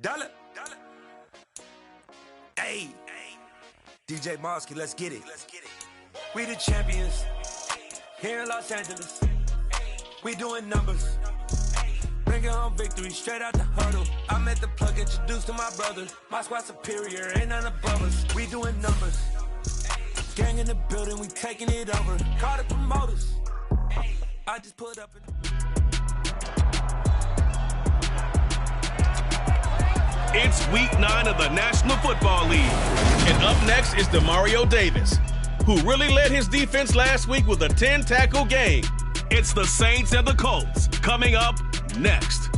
Dollar. Hey. DJ Mosky, let's get it. We the champions here in Los Angeles. We doing numbers. Bringing home victory straight out the huddle. I met the plug, introduced to my brother. My squad superior, ain't none above us. We doing numbers. Gang in the building, we taking it over. Call the promoters. I just put up It's week 9 of the National Football League. And up next is Demario Davis, who really led his defense last week with a 10-tackle game. It's the Saints and the Colts coming up next.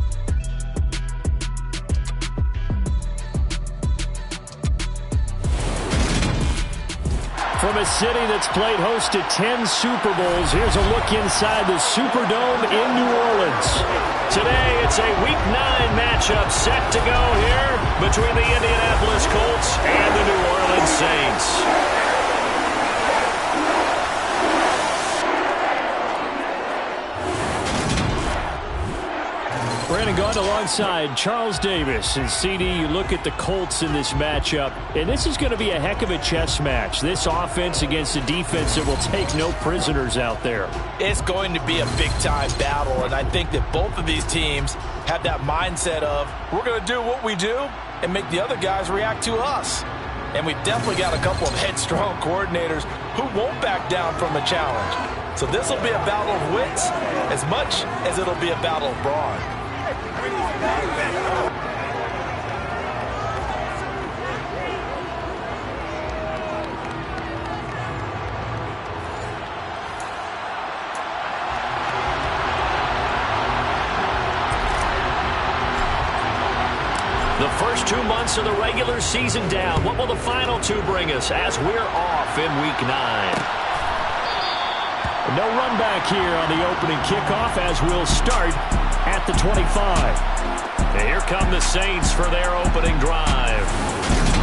From a city that's played host to 10 Super Bowls, here's a look inside the Superdome in New Orleans. Today, it's a Week 9 matchup set to go here between the Indianapolis Colts and the New Orleans Saints. Brandon Gaunt alongside Charles Davis. And CD, you look at the Colts in this matchup, and this is going to be a heck of a chess match. This offense against a defense that will take no prisoners out there. It's going to be a big-time battle, and I think that both of these teams have that mindset of, we're going to do what we do and make the other guys react to us. And we've definitely got a couple of headstrong coordinators who won't back down from a challenge. So this will be a battle of wits as much as it'll be a battle of brawn. The first 2 months of the regular season down. What will the final 2 bring us as we're off in Week 9? No run back here on the opening kickoff as we'll start at the 25. And here come the Saints for their opening drive.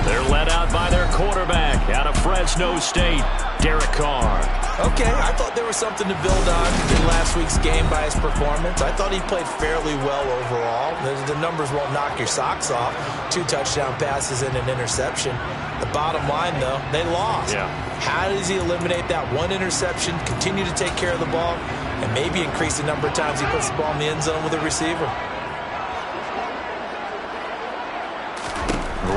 They're led out by their quarterback out of Fresno State, Derek Carr. Okay, I thought there was something to build on in last week's game by his performance. I thought he played fairly well overall. The numbers won't knock your socks off. 2 touchdown passes and an interception. The bottom line, though, they lost. Yeah. How does he eliminate that 1 interception, continue to take care of the ball, and maybe increase the number of times he puts the ball in the end zone with a receiver?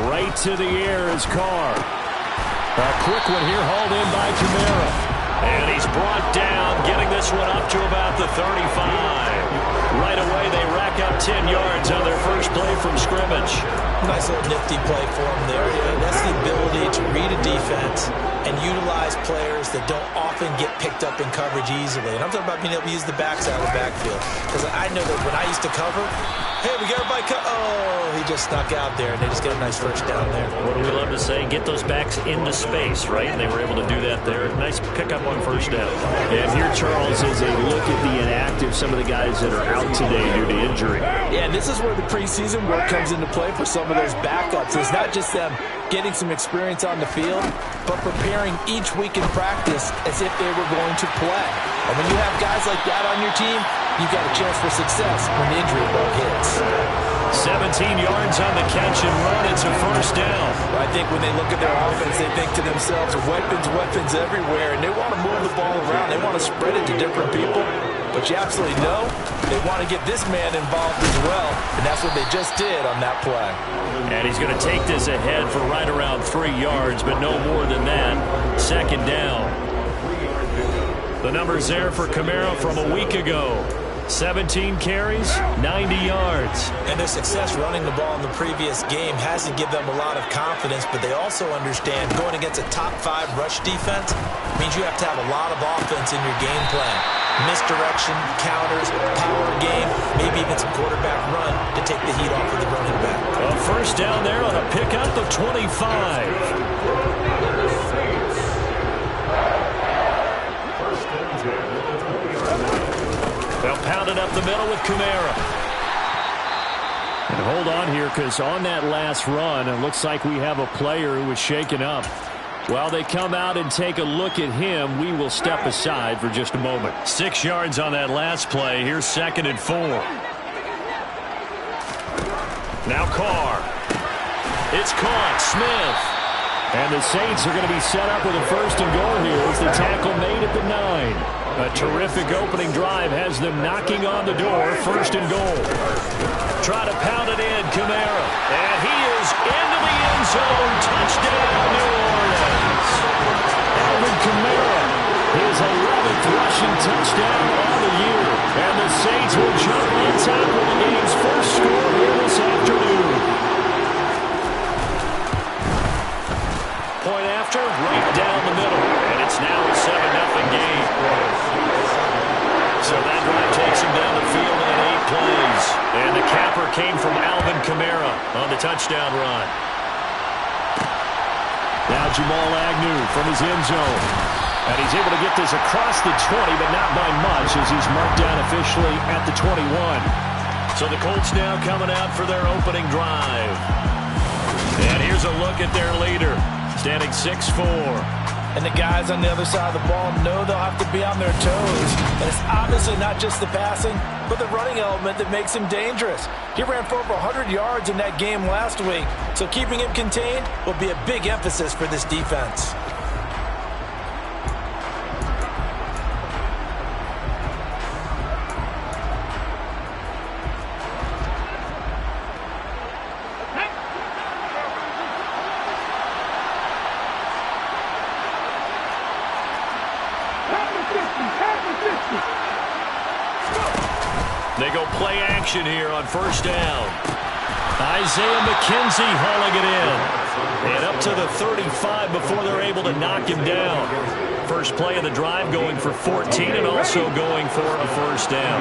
Right to the air is Carr. A quick one here, hauled in by Kamara. And he's brought down, getting this one up to about the 35. Right away, they rack up 10 yards on their first play from scrimmage. Nice little nifty play for him there. That's the ability to read a defense and utilize players that don't often get picked up in coverage easily. And I'm talking about being able to use the backside of the backfield. Because I know that when I used to cover, hey, we got everybody oh, he just snuck out there, and they just get a nice first down there. What do we love to say? Get those backs into space, right? And they were able to do that there. Nice pickup on first down. And here, Charles, is a look at the inactive, some of the guys that are out today due to injury. Yeah, and this is where the preseason work comes into play for some of those backups. It's not just them getting some experience on the field, but preparing each week in practice as if they were going to play. And when you have guys like that on your team, you've got a chance for success when the injury bug hits. 17 yards on the catch and run. It's a first down. I think when they look at their offense, they think to themselves, weapons everywhere, and they want to move the ball around. They want to spread it to different people. But you absolutely know they want to get this man involved as well, and that's what they just did on that play. And he's going to take this ahead for right around 3 yards, but no more than that. Second down. The numbers there for Kamara from a week ago. 17 carries, 90 yards. And their success running the ball in the previous game hasn't given them a lot of confidence, but they also understand going against a top 5 rush defense means you have to have a lot of offense in your game plan. Misdirection, counters, power game, maybe even some quarterback run to take the heat off of the running back. A first down there on a pickup of 25. They'll pound it up the middle with Kamara. And hold on here, because on that last run, it looks like we have a player who was shaken up. While they come out and take a look at him, we will step aside for just a moment. 6 yards on that last play. Here's 2nd and 4. Now Carr. It's caught. Smith. And the Saints are going to be set up with a first and goal here as the tackle made at the 9. A terrific opening drive has them knocking on the door. First and goal. Try to pound it in, Kamara. And he is into the end zone. Touchdown, New Orleans. Alvin Kamara, his 11th rushing touchdown on the year. And the Saints will jump on top of the game's first score here this afternoon. Point after, right down the middle. And it's now a 7-0 game. So that drive takes him down the field in 8 plays. And the capper came from Alvin Kamara on the touchdown run. Now Jamal Agnew from his end zone. And he's able to get this across the 20, but not by much as he's marked down officially at the 21. So the Colts now coming out for their opening drive. And here's a look at their leader, standing 6'4". And the guys on the other side of the ball know they'll have to be on their toes. And it's obviously not just the passing, but the running element that makes him dangerous. He ran for over 100 yards in that game last week, so keeping him contained will be a big emphasis for this defense. They go play action here on first down. Isaiah McKenzie hauling it in. And up to the 35 before they're able to knock him down. First play of the drive going for 14 and also going for a first down.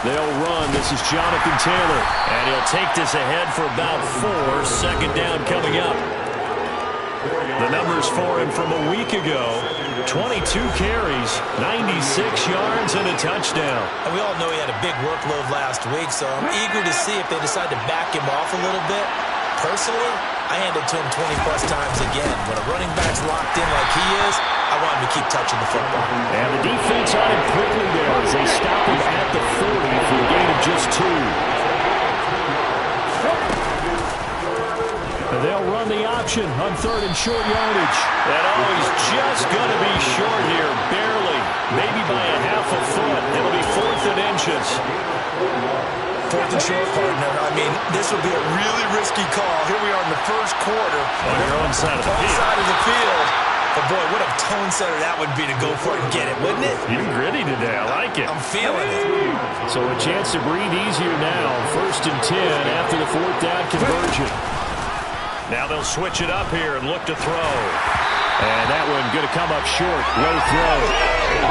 They'll run. This is Jonathan Taylor. And he'll take this ahead for about 4. Second down coming up. The numbers for him from a week ago, 22 carries, 96 yards, and a touchdown. And we all know he had a big workload last week, so I'm eager to see if they decide to back him off a little bit. Personally, I hand it to him 20-plus times again. When a running back's locked in like he is, I want him to keep touching the football. And the defense on him quickly there as they stop him at the 40 for a gain of just 2. And they'll run the option on 3rd and short yardage. And he's just going to be short here, barely. Maybe by a half a foot. It'll be 4th and inches. 4th and short, partner. I mean, this would be a really risky call. Here we are in the first quarter. On your own side of the field. Side of the field. But, boy, what a tone setter that would be to go for it and get it, wouldn't it? You're gritty today. I like it. I'm feeling it. So a chance to breathe easier now. 1st and 10 after the 4th down conversion. Now they'll switch it up here and look to throw. And that one going to come up short. Low throw.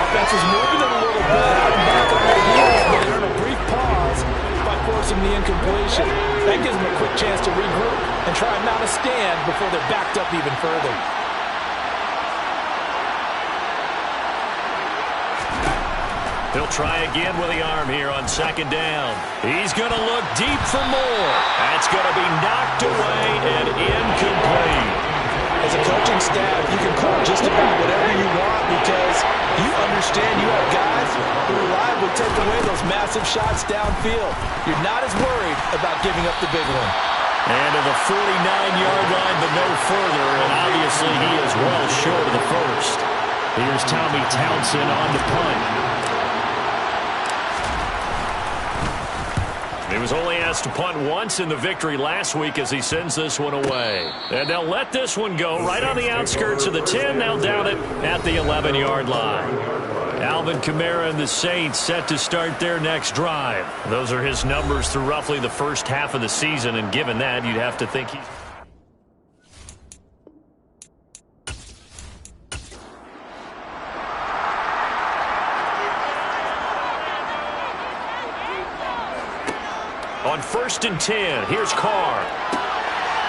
Offense is moving it a little bit. Back on their heels, but they're in a brief pause by forcing the incompletion. That gives them a quick chance to regroup and try and mount a stand before they're backed up even further. He'll try again with the arm here on 2nd down. He's going to look deep for more. That's going to be knocked away and incomplete. As a coaching staff, you can call just about whatever you want because you understand you have guys who reliably take away those massive shots downfield. You're not as worried about giving up the big one. And to the 49-yard line, but no further, and obviously he is well short of the first. Here's Tommy Townsend on the punt. He was only asked to punt once in the victory last week as he sends this one away. And they'll let this one go right on the outskirts of the 10. They'll down it at the 11-yard line. Alvin Kamara and the Saints set to start their next drive. Those are his numbers through roughly the first half of the season, and given that, you'd have to think he's... On 1st and 10, here's Carr.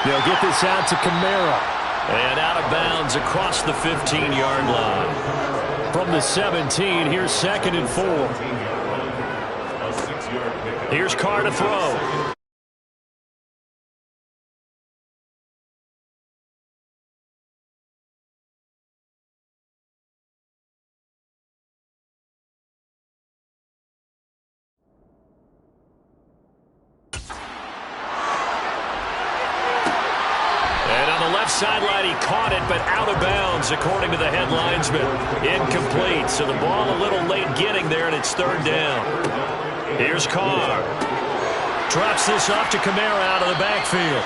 They'll get this out to Kamara. And out of bounds across the 15-yard line. From the 17, here's 2nd and 4. Here's Carr to throw. left sideline, he caught it, but out of bounds, according to the head linesman. Incomplete, so the ball a little late getting there, and it's third down. Here's Carr. Drops this off to Kamara out of the backfield.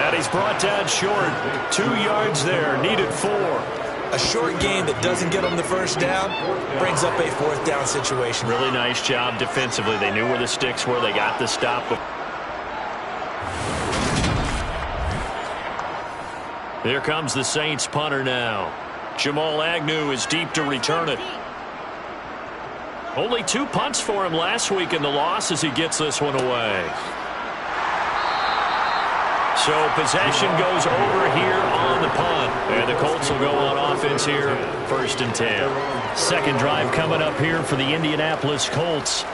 And he's brought down short. 2 yards there, needed 4. A short game that doesn't get them the first down brings up a fourth down situation. Really nice job defensively. They knew where the sticks were. They got the stop. Here comes the Saints punter now. Jamal Agnew is deep to return it. Only 2 punts for him last week in the loss as he gets this one away. So possession goes over here on the punt. And the Colts will go on offense here, 1st and 10. Second drive coming up here for the Indianapolis Colts.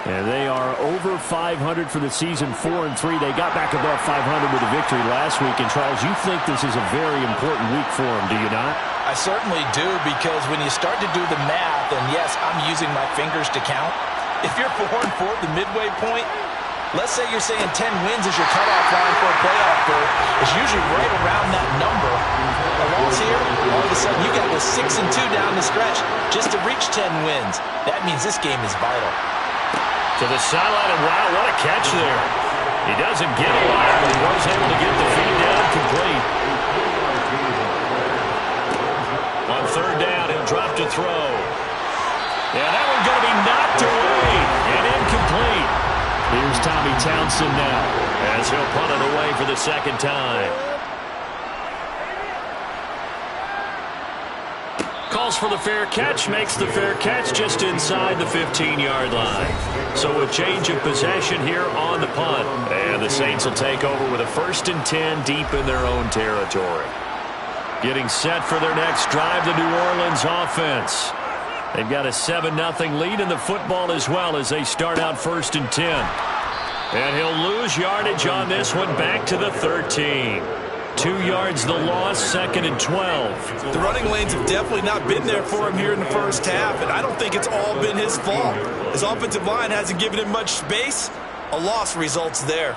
And they are over 500 for the season, 4-3. They got back above 500 with a victory last week. And, Charles, you think this is a very important week for them, do you not? I certainly do, because when you start to do the math, and yes, I'm using my fingers to count. If you're 4-4 at the midway point, let's say you're saying 10 wins is your cutoff line for a playoff berth. It's usually right around that number. A loss here, all of a sudden you got to go 6-2 down the stretch just to reach 10 wins. That means this game is vital. To the sideline, and wow, what a catch there. He doesn't get a lot, but he was able to get the feed down complete. On third down, he'll drop to throw. Yeah, that one's going to be knocked away and incomplete. Here's Tommy Townsend now as he'll punt it away for the second time. Calls for the fair catch, makes the fair catch just inside the 15-yard line. So a change of possession here on the punt. And the Saints will take over with a 1st and 10 deep in their own territory. Getting set for their next drive, the New Orleans offense. They've got a 7-0 lead in the football as well as they start out 1st and 10. And he'll lose yardage on this one back to the 13. 2 yards the loss, 2nd and 12. The running lanes have definitely not been there for him here in the first half, and I don't think it's all been his fault. His offensive line hasn't given him much space. A loss results there.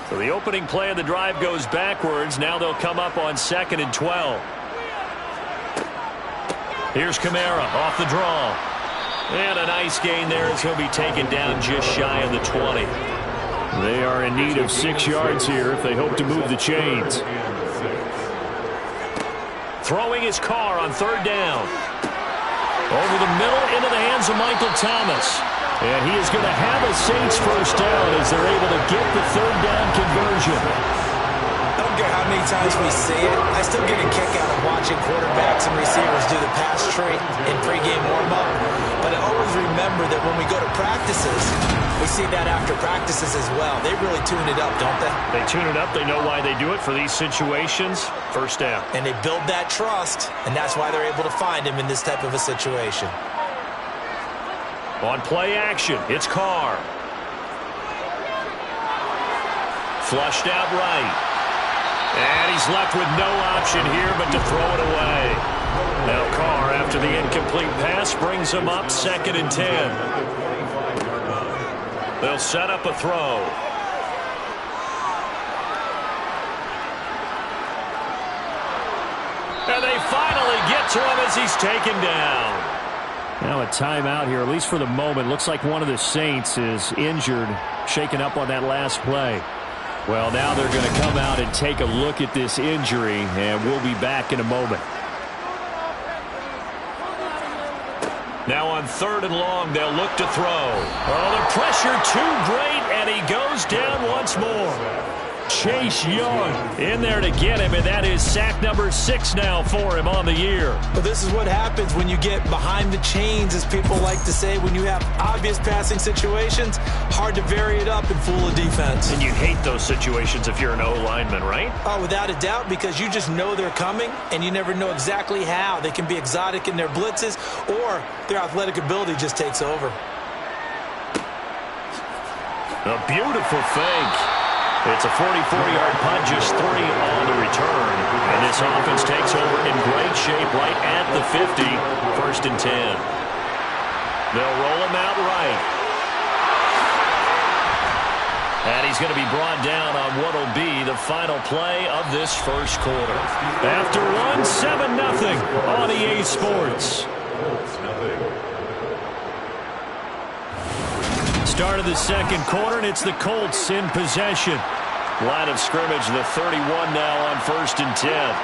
So the opening play of the drive goes backwards. Now they'll come up on 2nd and 12. Here's Kamara off the draw. And a nice gain there as he'll be taken down just shy of the 20. They are in need of 6 yards here if they hope to move the chains. Throwing his Carr on third down. Over the middle into the hands of Michael Thomas. And he is going to have a Saints first down as they're able to get the third down conversion. I don't care how many times we see it. I still get a kick out of watching quarterbacks and receivers do the pass tree in pregame warm-up. But I always remember that when we go to practices, we see that after practices as well. They really tune it up, don't they? They tune it up. They know why they do it for these situations. First down. And they build that trust, and that's why they're able to find him in this type of a situation. On play action, it's Carr. Flushed out right. And he's left with no option here but to throw it away. Now Carr, after the incomplete pass, brings him up 2nd and 10. They'll set up a throw. And they finally get to him as he's taken down. Now a timeout here, at least for the moment. Looks like one of the Saints is injured, shaken up on that last play. Well, now they're going to come out and take a look at this injury, and we'll be back in a moment. Now on 3rd and long, they'll look to throw. Oh, the pressure too great, and he goes down once more. Chase Young in there to get him, and that is sack number 6 now for him on the year. Well, this is what happens when you get behind the chains, as people like to say. When you have obvious passing situations, hard to vary it up and fool a defense. And you hate those situations if you're an O-lineman, right? Oh, without a doubt, because you just know they're coming, and you never know exactly how. They can be exotic in their blitzes, or their athletic ability just takes over. A beautiful fake. It's a 44-yard punt, just 3 on the return. And this offense takes over in great shape right at the 50, 1st and 10. They'll roll him out right. And he's going to be brought down on what will be the final play of this first quarter. After one, 7-0 on EA Sports. Start of the second quarter, and it's the Colts in possession. Line of scrimmage, the 31 now on 1st and 10.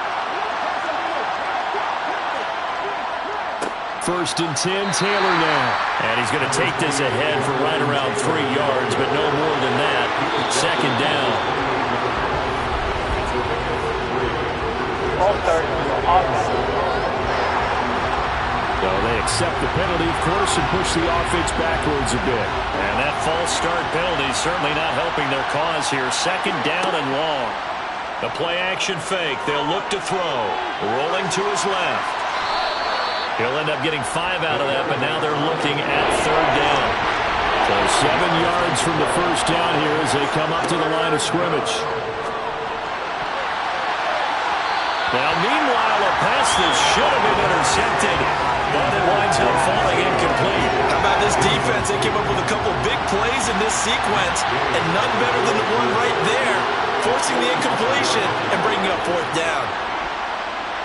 1st and 10, Taylor now. And he's going to take this ahead for right around 3 yards, but no more than that. 2nd down. So they accept the penalty, of course, and push the offense backwards a bit. And that false start penalty is certainly not helping their cause here. 2nd down and long. The play action fake. They'll look to throw. Rolling to his left. He'll end up getting 5 out of that, but now they're looking at 3rd down. So 7 yards from the first down here as they come up to the line of scrimmage. Now, meanwhile, a pass that should have been intercepted, but it winds up falling incomplete. How about this defense? They came up with a couple big plays in this sequence, and none better than the one right there, forcing the incompletion and bringing up 4th down.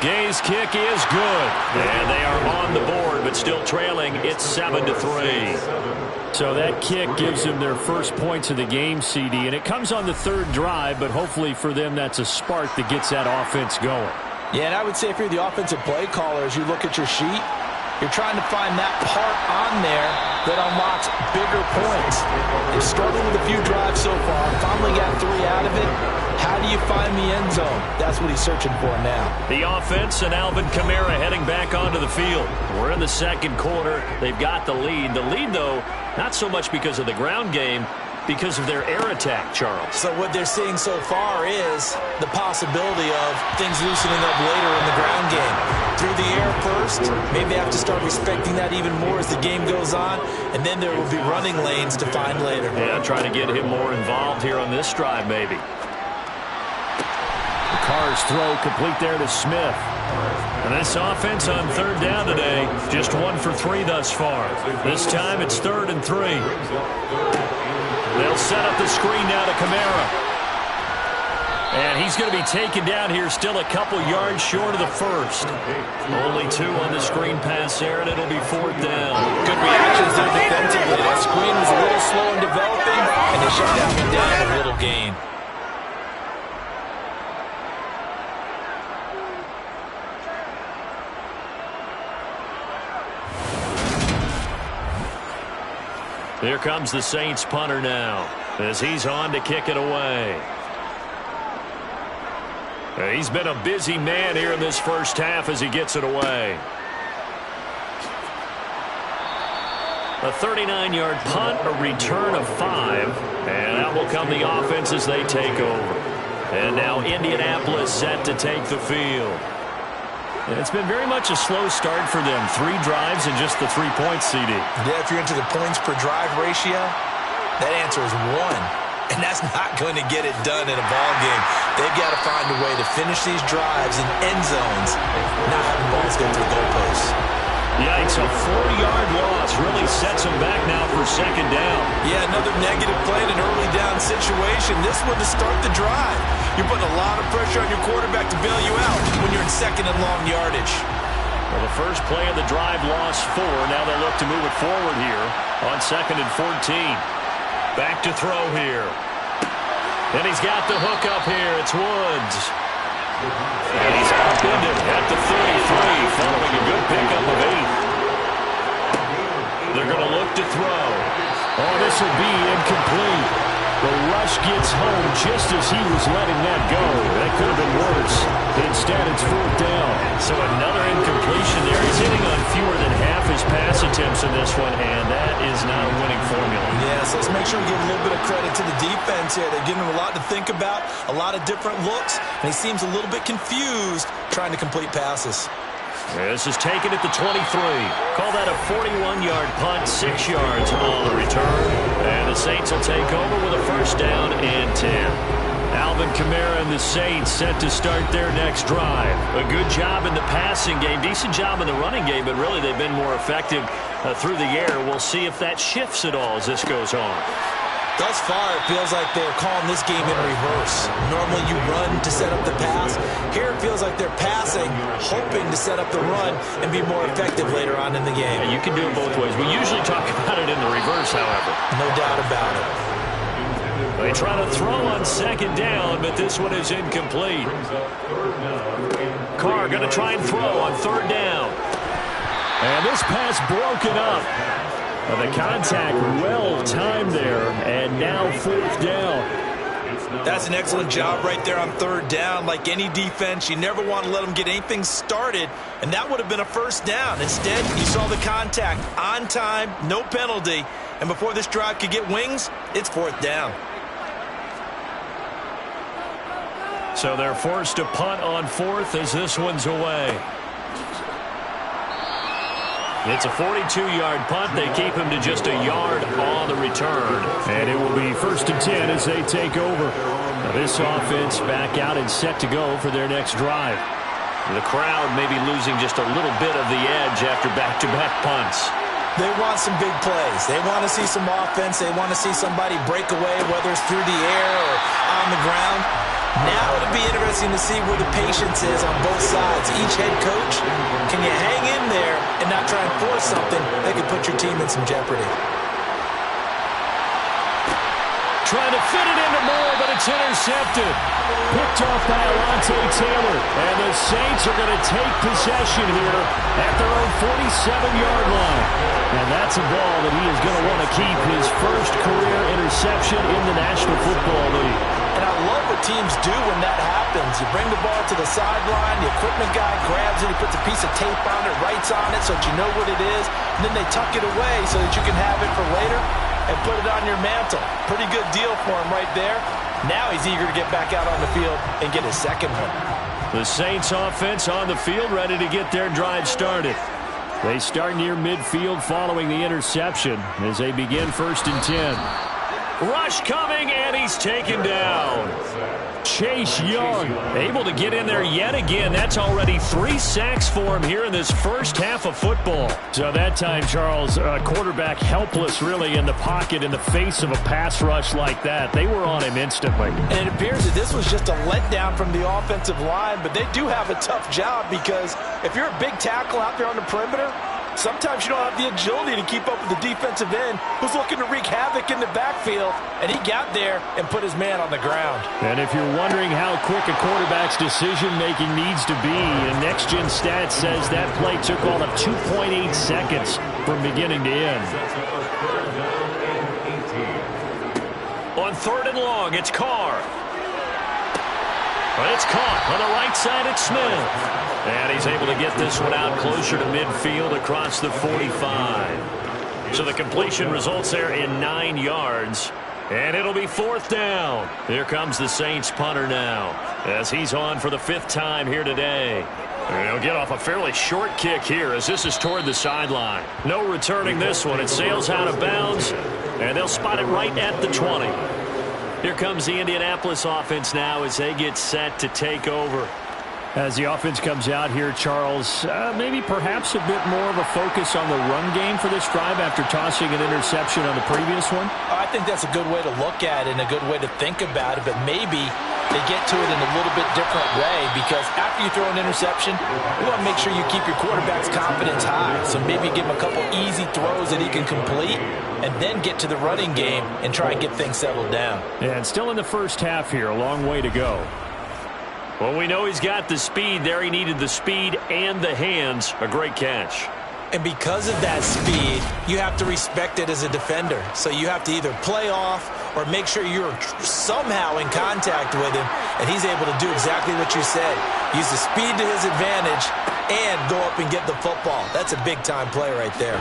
Gay's kick is good, and they are on the board, but still trailing. It's 7-3. So that kick gives them their first points of the game, CD, and it comes on the 3rd drive, but hopefully for them that's a spark that gets that offense going. Yeah, and I would say if you're the offensive play caller, as you look at your sheet, you're trying to find that part on there that unlocks bigger points. They've struggled with a few drives so far, finally got 3 out of it. How do you find the end zone? That's what he's searching for now. The offense and Alvin Kamara heading back onto the field. We're in the second quarter. They've got the lead. The lead, though, not so much because of the ground game, because of their air attack, Charles. So what they're seeing so far is the possibility of things loosening up later in the ground game. Through the air first, maybe they have to start respecting that even more as the game goes on, and then there will be running lanes to find later. Yeah, trying to get him more involved here on this drive, maybe. Carr's throw complete there to Smith. And this offense on 3rd down today, just 1 for 3 thus far. This time it's 3rd and 3. They'll set up the screen now to Kamara. And he's going to be taken down here, still a couple yards short of the first. Only 2 on the screen pass there, and it'll be 4th down. Good reactions there defensively. That screen was a little slow in developing, and they shut that one down a little gain. Here comes the Saints punter now as he's on to kick it away. He's been a busy man here in this first half as he gets it away. A 39-yard punt, a return of 5, and out will come the offense as they take over. And now Indianapolis set to take the field. And it's been very much a slow start for them. 3 drives and just the 3 points, CD. Yeah, if you're into the points per drive ratio, that answer is 1. And that's not going to get it done in a ball game. They've got to find a way to finish these drives in end zones, not having balls go through goalposts. Yikes, a 4-yard loss really sets them back now for 2nd down. Yeah, another negative play in an early down situation. This one to start the drive. You're putting a lot of pressure on your quarterback to bail you out when you're in 2nd and long yardage. Well, the first play of the drive lost 4. Now they look to move it forward here on 2nd and 14. Back to throw here. And he's got the hook up here. It's Woods. And he's upended at the 33, following a good pickup of 8. They're going to look to throw. Oh, this will be incomplete. The rush gets home just as he was letting that go. That could have been worse. Instead, it's 4th down. So another incompletion there. He's hitting on fewer than half his pass attempts in this one, and that is not a winning formula. Yeah, so let's make sure we give a little bit of credit to the defense here. They're giving him a lot to think about, a lot of different looks, and he seems a little bit confused trying to complete passes. This is taken at the 23. Call that a 41-yard punt, 6 yards on the return. And the Saints will take over with a 1st down and 10. Alvin Kamara and the Saints set to start their next drive. A good job in the passing game, decent job in the running game, but really they've been more effective through the air. We'll see if that shifts at all as this goes on. Thus far, it feels like they're calling this game in reverse. Normally you run to set up the pass. Here it feels like they're passing, hoping to set up the run and be more effective later on in the game. Yeah, you can do it both ways. We usually talk about it in the reverse, however. No doubt about it. They try to throw on second down, but this one is incomplete. Carr going to try and throw on third down. And this pass broken up. The contact well timed there, and now fourth down. That's an excellent job right there on third down. Like any defense, you never want to let them get anything started, and that would have been a first down. Instead, you saw the contact on time, no penalty, and before this drive could get wings, it's fourth down. So they're forced to punt on fourth as this one's away. It's a 42-yard punt. They keep him to just a yard on the return. And it will be 1st and 10 as they take over. Now this offense back out and set to go for their next drive. The crowd may be losing just a little bit of the edge after back-to-back punts. They want some big plays. They want to see some offense. They want to see somebody break away, whether it's through the air or on the ground. Now it'll be interesting to see where the patience is on both sides. Each head coach, can you hang in there and not try and force something that could put your team in some jeopardy? Trying to fit it into Moore, but it's intercepted. Picked off by Alontae Taylor. And the Saints are going to take possession here at their own 47-yard line. And that's a ball that he is going to want to keep, his first career interception in the National Football League. And I love what teams do when that happens. You bring the ball to the sideline, the equipment guy grabs it, he puts a piece of tape on it, writes on it so that you know what it is, and then they tuck it away so that you can have it for later and put it on your mantle. Pretty good deal for him right there. Now he's eager to get back out on the field and get his second one. The Saints offense on the field, ready to get their drive started. They start near midfield following the interception as they begin 1st and 10. Rush coming, and he's taken down. Chase Young able to get in there yet again. That's already 3 sacks for him here in this first half of football. So that time, Charles, quarterback helpless really in the pocket in the face of a pass rush like that. They were on him instantly. And it appears that this was just a letdown from the offensive line, but they do have a tough job because if you're a big tackle out there on the perimeter, sometimes you don't have the agility to keep up with the defensive end who's looking to wreak havoc in the backfield, and he got there and put his man on the ground. And if you're wondering how quick a quarterback's decision-making needs to be, a next-gen stat says that play took all of 2.8 seconds from beginning to end. On 3rd and long, it's Carr. But it's caught on the right side at Smith. And he's able to get this one out closer to midfield across the 45. So the completion results there in 9 yards. And it'll be 4th down. Here comes the Saints punter now as he's on for the 5th time here today. And he'll get off a fairly short kick here as this is toward the sideline. No returning this one. It sails out of bounds, and they'll spot it right at the 20. Here comes the Indianapolis offense now as they get set to take over. As the offense comes out here, Charles, maybe perhaps a bit more of a focus on the run game for this drive after tossing an interception on the previous one? I think that's a good way to look at it and a good way to think about it, but maybe they get to it in a little bit different way because after you throw an interception, you want to make sure you keep your quarterback's confidence high. So maybe give him a couple easy throws that he can complete and then get to the running game and try and get things settled down. And still in the first half here, a long way to go. Well, we know he's got the speed there. He needed the speed and the hands. A great catch. And because of that speed, you have to respect it as a defender. So you have to either play off or make sure you're somehow in contact with him, and he's able to do exactly what you said. Use the speed to his advantage and go up and get the football. That's a big-time play right there.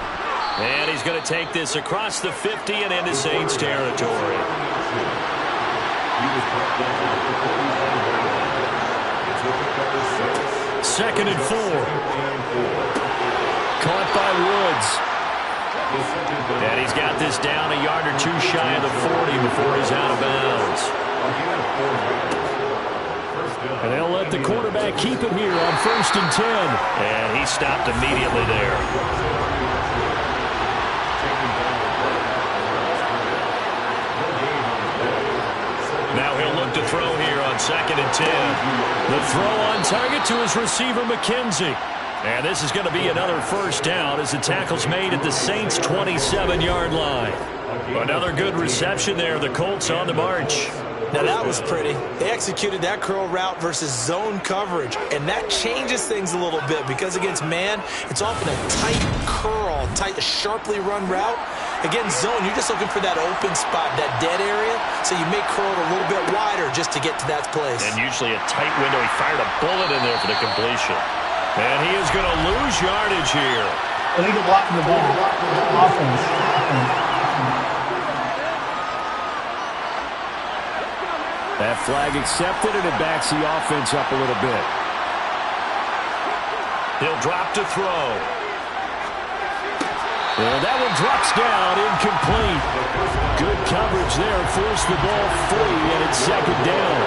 And he's going to take this across the 50 and into Saints territory. 2nd and 4. Caught by Woods. And he's got this down a yard or two shy of the 40 before he's out of bounds. And they'll let the quarterback keep it here on 1st and 10. And he stopped immediately there. 2nd and 10. The throw on target to his receiver, McKenzie. And this is going to be another first down as the tackle's made at the Saints' 27-yard line. Another good reception there. The Colts on the march. Now that was pretty. They executed that curl route versus zone coverage, and that changes things a little bit because against man, it's often a tight curl, sharply run route. Against zone, you're just looking for that open spot, that dead area, so you may curl it a little bit wider just to get to that place. And usually a tight window. He fired a bullet in there for the completion. And he is going to lose yardage here. Illegal blocking the ball. Offense. That flag accepted, and it backs the offense up a little bit. He'll drop to throw. And that one drops down, incomplete. Good coverage there, forced the ball free, and it's 2nd down.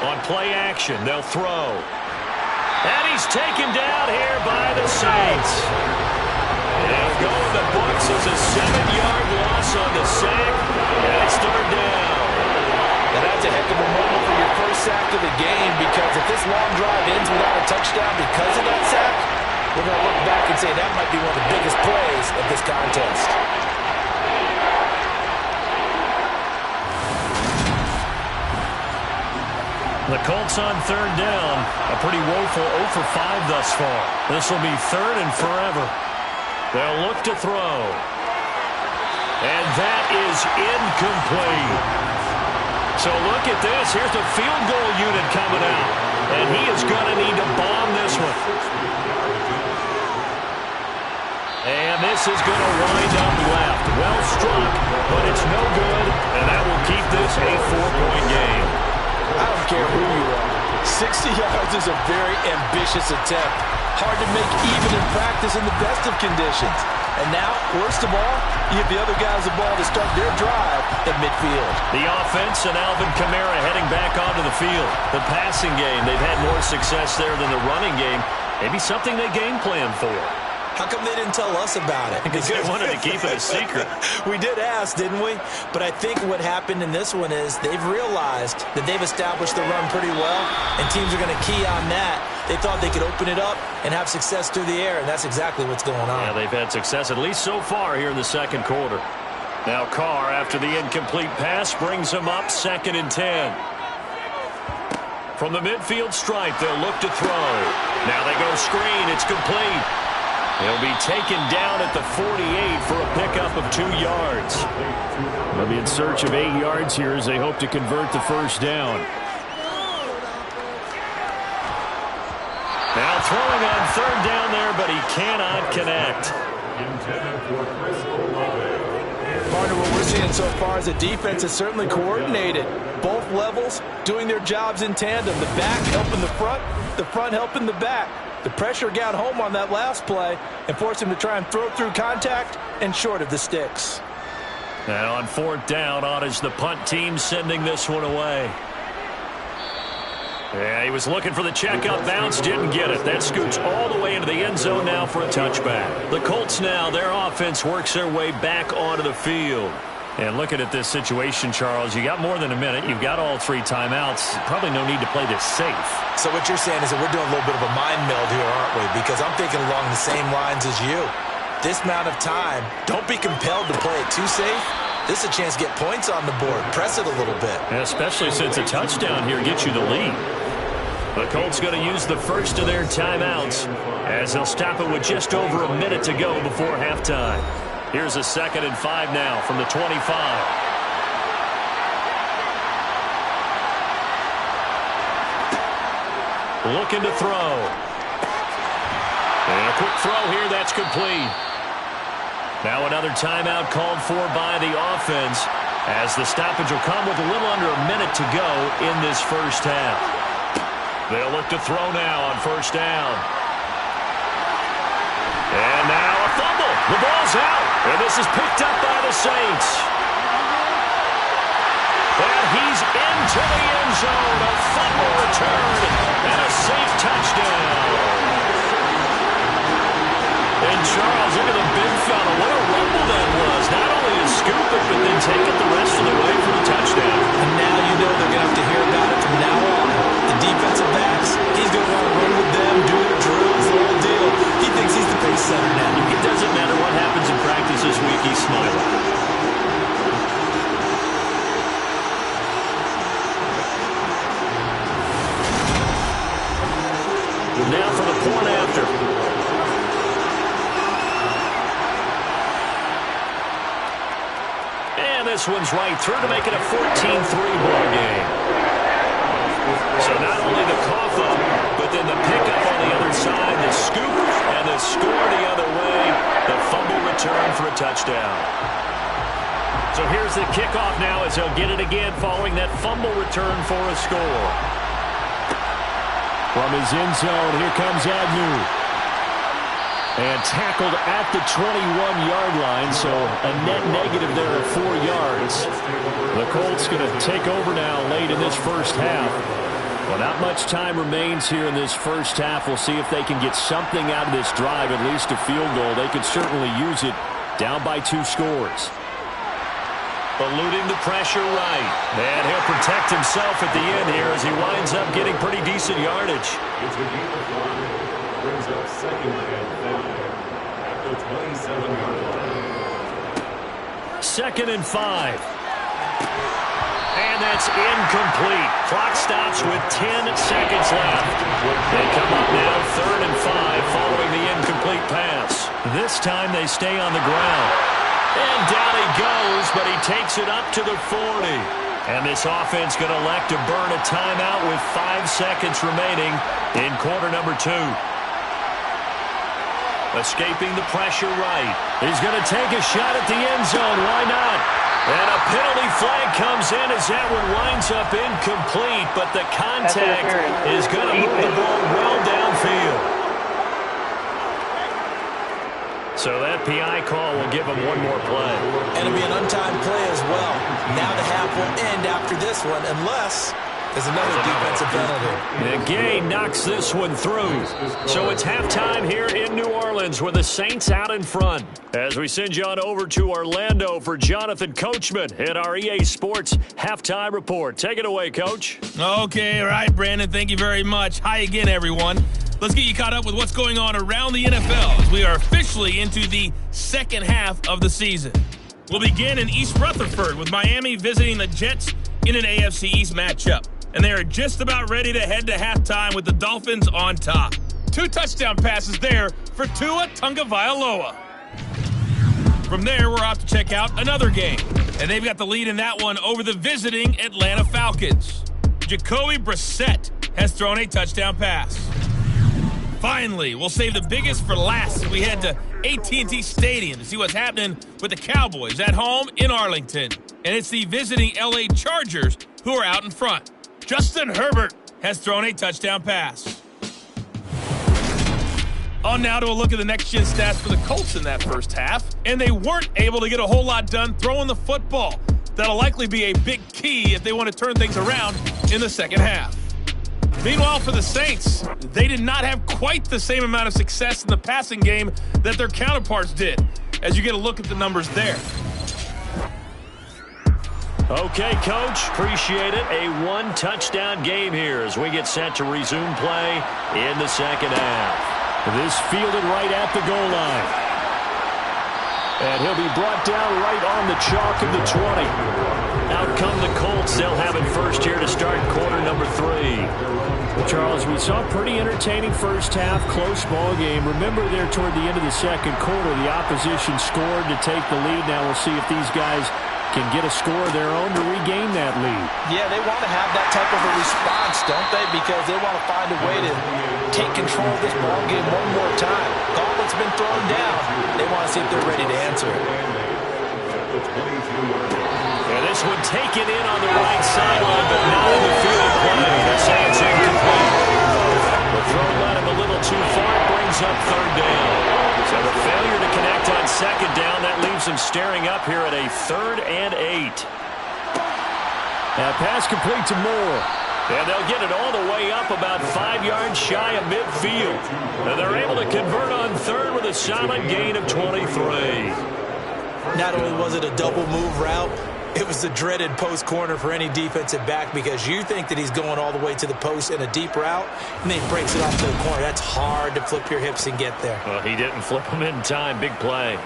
On play action, they'll throw. And he's taken down here by the Saints. They'll go in the books as a 7-yard loss on the sack, and it's 3rd down. Now that's a heck of a moment for your first sack of the game, because if this long drive ends without a touchdown because of that sack, we're going to look back and say that might be one of the biggest plays of this contest. The Colts on 3rd down. A pretty woeful 0 for 5 thus far. This will be 3rd and forever. They'll look to throw. And that is incomplete. So look at this. Here's the field goal unit coming out. And he is going to need to bomb this one. And this is going to wind up left. Well struck, but it's no good. And that will keep this a 4-point game. I don't care who you are. 60 yards is a very ambitious attempt. Hard to make even in practice in the best of conditions. And now, worst of all, you give the other guys the ball to start their drive at midfield. The offense and Alvin Kamara heading back onto the field. The passing game, they've had more success there than the running game. Maybe something they game plan for. How come they didn't tell us about it? Because they wanted to keep it a secret. We did ask, didn't we? But I think what happened in this one is they've realized that they've established the run pretty well, and teams are going to key on that. They thought they could open it up and have success through the air, and that's exactly what's going on. Yeah, they've had success, at least so far here in the 2nd quarter. Now Carr, after the incomplete pass, brings him up 2nd and 10. From the midfield stripe, they'll look to throw. Now they go screen. It's complete. He'll be taken down at the 48 for a pickup of 2 yards. They'll be in search of 8 yards here as they hope to convert the first down. Now throwing on 3rd down there, but he cannot connect. Partner, what we're seeing so far is the defense is certainly coordinated. Both levels doing their jobs in tandem. The back helping the front helping the back. The pressure got home on that last play and forced him to try and throw through contact and short of the sticks. Now on 4th down, on is the punt team sending this one away. Yeah, he was looking for the check-up bounce, didn't get it. That scoots all the way into the end zone now for a touchback. The Colts now, their offense works their way back onto the field. And looking at this situation, Charles, you got more than a minute. You've got all 3 timeouts. Probably no need to play this safe. So what you're saying is that we're doing a little bit of a mind meld here, aren't we? Because I'm thinking along the same lines as you. This amount of time, don't be compelled to play it too safe. This is a chance to get points on the board. Press it a little bit. And especially since a touchdown here gets you the lead. The Colts going to use the first of their timeouts as they'll stop it with just over a minute to go before halftime. Here's a 2nd and 5 now from the 25. Looking to throw. And a quick throw here, that's complete. Now another timeout called for by the offense as the stoppage will come with a little under a minute to go in this first half. They'll look to throw now on 1st down. And now a fumble. The ball's out. And this is picked up by the Saints. And he's into the end zone. A fumble return and a safe touchdown. And Charles, look at the big fella. What a rumble that was. Not only to scoop it, but then take it the rest of the way for the touchdown. And now you know this one's right through to make it a 14-3 ball game. So not only the cough up, but then the pickup on the other side, the scoop, and the score the other way, the fumble return for a touchdown. So here's the kickoff now as he'll get it again following that fumble return for a score. From his end zone, here comes Agnew. And tackled at the 21-yard line, so a net negative there of 4 yards. The Colts going to take over now late in this first half. Well, not much time remains here in this first half. We'll see if they can get something out of this drive, at least a field goal. They could certainly use it down by 2 scores. Eluding the pressure right. And he'll protect himself at the end here as he winds up getting pretty decent yardage. Brings up second and 5 at the 27-yard line. 2nd and 5. And that's incomplete. Clock stops with 10 seconds left. They come up now 3rd and 5 following the incomplete pass. This time they stay on the ground. And down he goes, but he takes it up to the 40. And this offense going to elect to burn a timeout with 5 seconds remaining in quarter number 2. Escaping the pressure right. He's going to take a shot at the end zone. Why not? And a penalty flag comes in as that one winds up incomplete, but the contact is going to move the ball well downfield. So that PI call will give him one more play. And it'll be an untimed play as well. Now the half will end after this one, unless there's another defensive penalty. And Gay knocks this one through. So it's halftime here in New Orleans with the Saints out in front. As we send you on over to Orlando for Jonathan Coachman at our EA Sports Halftime Report. Take it away, Coach. Okay, all right, Brandon. Thank you very much. Hi again, everyone. Let's get you caught up with what's going on around the NFL as we are officially into the second half of the season. We'll begin in East Rutherford with Miami visiting the Jets in an AFC East matchup. And they are just about ready to head to halftime with the Dolphins on top. 2 touchdown passes there for Tua Tagovailoa. From there, we're off to check out another game. And they've got the lead in that one over the visiting Atlanta Falcons. Jacoby Brissett has thrown a touchdown pass. Finally, we'll save the biggest for last as we head to AT&T Stadium to see what's happening with the Cowboys at home in Arlington. And it's the visiting LA Chargers who are out in front. Justin Herbert has thrown a touchdown pass. On now to a look at the next-gen stats for the Colts in that first half. And they weren't able to get a whole lot done throwing the football. That'll likely be a big key if they want to turn things around in the second half. Meanwhile, for the Saints, they did not have quite the same amount of success in the passing game that their counterparts did, as you get a look at the numbers there. Okay, Coach, appreciate it. A 1-touchdown game here as we get set to resume play in the second half. This fielded right at the goal line. And he'll be brought down right on the chalk of the 20. Out come the Colts. They'll have it first here to start quarter number 3. Charles, we saw a pretty entertaining first half, close ball game. Remember there toward the end of the second quarter, the opposition scored to take the lead. Now we'll see if these guys can get a score of their own to regain that lead. Yeah, they want to have that type of a response, don't they? Because they want to find a way to take control of this ball game one more time. Gauntlet's been thrown down. They want to see if they're ready to answer it. And this one taken in on the right sideline, but not in the field of play. The Saints incomplete. The throw led him a little too far. It brings up 3rd down. So the failure to connect on 2nd down, that leaves him staring up here at a 3rd and 8. Now pass complete to Moore. And they'll get it all the way up about 5 yards shy of midfield. And they're able to convert on 3rd with a solid gain of 23. Not only was it a double move route, it was the dreaded post corner for any defensive back because you think that he's going all the way to the post in a deep route, and then he breaks it off to the corner. That's hard to flip your hips and get there. Well, he didn't flip him in time. Big play.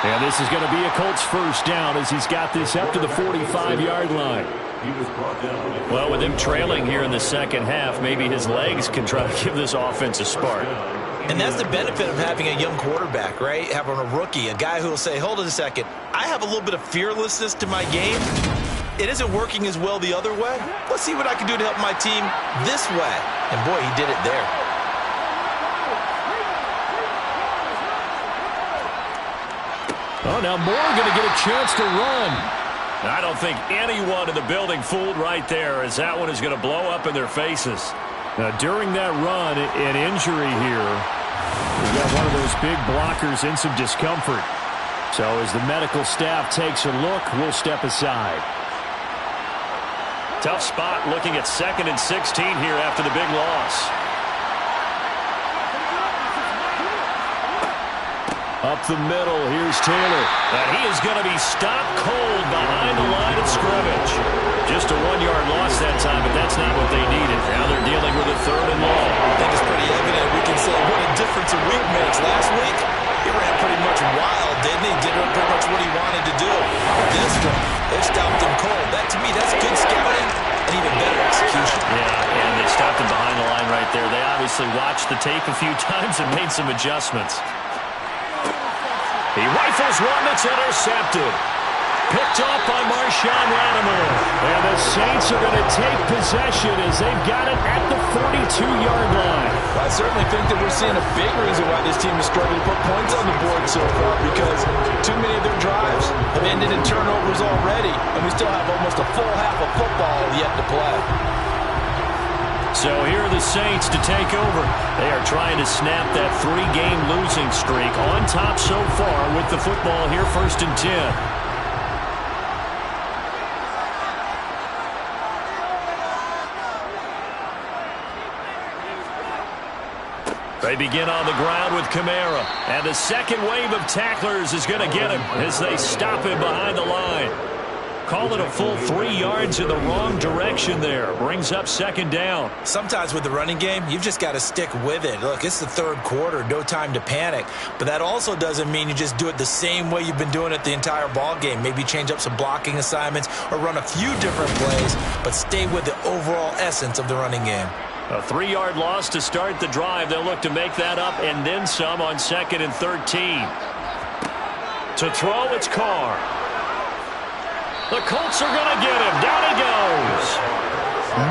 And And this is going to be a Colts first down as he's got this up to the 45-yard line. Well, with him trailing here in the second half, maybe his legs can try to give this offense a spark. And that's the benefit of having a young quarterback, right? Having a rookie, a guy who will say, hold it a second, I have a little bit of fearlessness to my game. It isn't working as well the other way. Let's see what I can do to help my team this way. And boy, he did it there. Oh, now Moore going to get a chance to run. I don't think anyone in the building fooled right there, as that one is going to blow up in their faces. Now, during that run, an injury here. We've got one of those big blockers in some discomfort. So as the medical staff takes a look, we'll step aside. Tough spot looking at 2nd and 16 here after the big loss. Up the middle, here's Taylor. And he is going to be stopped cold behind the line of scrimmage. Just a 1-yard loss that time, but that's not what they needed. Now they're dealing with a 3rd and long. I think it's pretty evident. We can say what a difference a week makes. Last week, he ran pretty much wild, didn't he? Did pretty much what he wanted to do. This one, they stopped him cold. That, to me, that's good scouting and even better execution. Yeah, and they stopped him behind the line right there. They obviously watched the tape a few times and made some adjustments. He rifles one that's intercepted. Picked off by Marshawn Lattimore. And the Saints are going to take possession as they've got it at the 42-yard line. Well, I certainly think that we're seeing a big reason why this team is struggling to put points on the board so far, because too many of their drives have ended in turnovers already, and we still have almost a full half of football yet to play. So here are the Saints to take over. They are trying to snap that 3-game losing streak on top so far with the football here, 1st and 10. They begin on the ground with Kamara. And the second wave of tacklers is going to get him as they stop him behind the line. Call it a full 3 yards in the wrong direction there. Brings up 2nd down. Sometimes with the running game, you've just got to stick with it. Look, it's the 3rd quarter, no time to panic. But that also doesn't mean you just do it the same way you've been doing it the entire ball game. Maybe change up some blocking assignments or run a few different plays, but stay with the overall essence of the running game. A 3-yard loss to start the drive. They'll look to make that up and then some on 2nd and 13. To throw, it's Carr. The Colts are going to get him. Down he goes.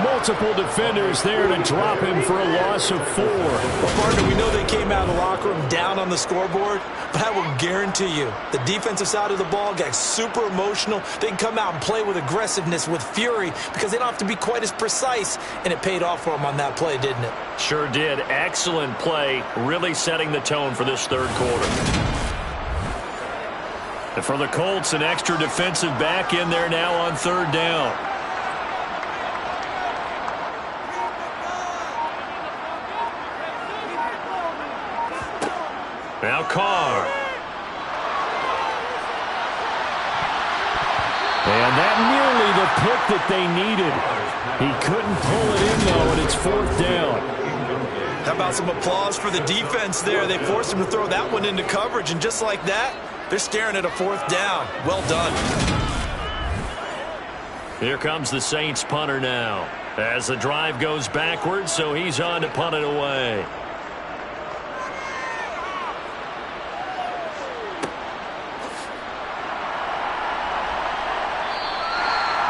Multiple defenders there to drop him for a loss of 4. Well, partner, we know they came out of the locker room down on the scoreboard, but I will guarantee you the defensive side of the ball got super emotional. They can come out and play with aggressiveness, with fury, because they don't have to be quite as precise, and it paid off for them on that play, didn't it? Sure did. Excellent play, really setting the tone for this 3rd quarter. And for the Colts, an extra defensive back in there now on 3rd down. Now Carr. And that nearly the pick that they needed. He couldn't pull it in, though, and it's 4th down. How about some applause for the defense there? They forced him to throw that one into coverage, and just like that, they're staring at a 4th down. Well done. Here comes the Saints punter now. As the drive goes backwards, so he's on to punt it away.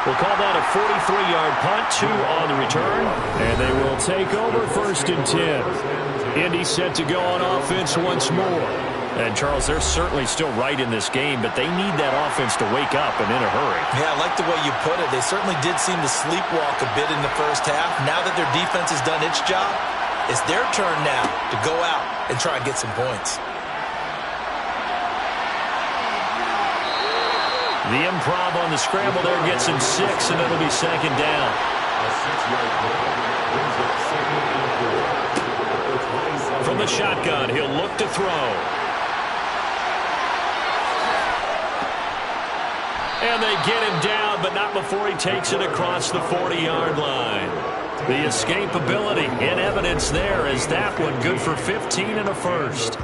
We'll call that a 43-yard punt, 2 on the return, and they will take over 1st and 10. Indy set to go on offense once more. And, Charles, they're certainly still right in this game, but they need that offense to wake up and in a hurry. Yeah, I like the way you put it. They certainly did seem to sleepwalk a bit in the first half. Now that their defense has done its job, it's their turn now to go out and try and get some points. The improv on the scramble there gets him 6, and it'll be 2nd down. From the shotgun, he'll look to throw. And they get him down, but not before he takes it across the 40-yard line. The escapability in evidence there, as that one good for 15 and a first.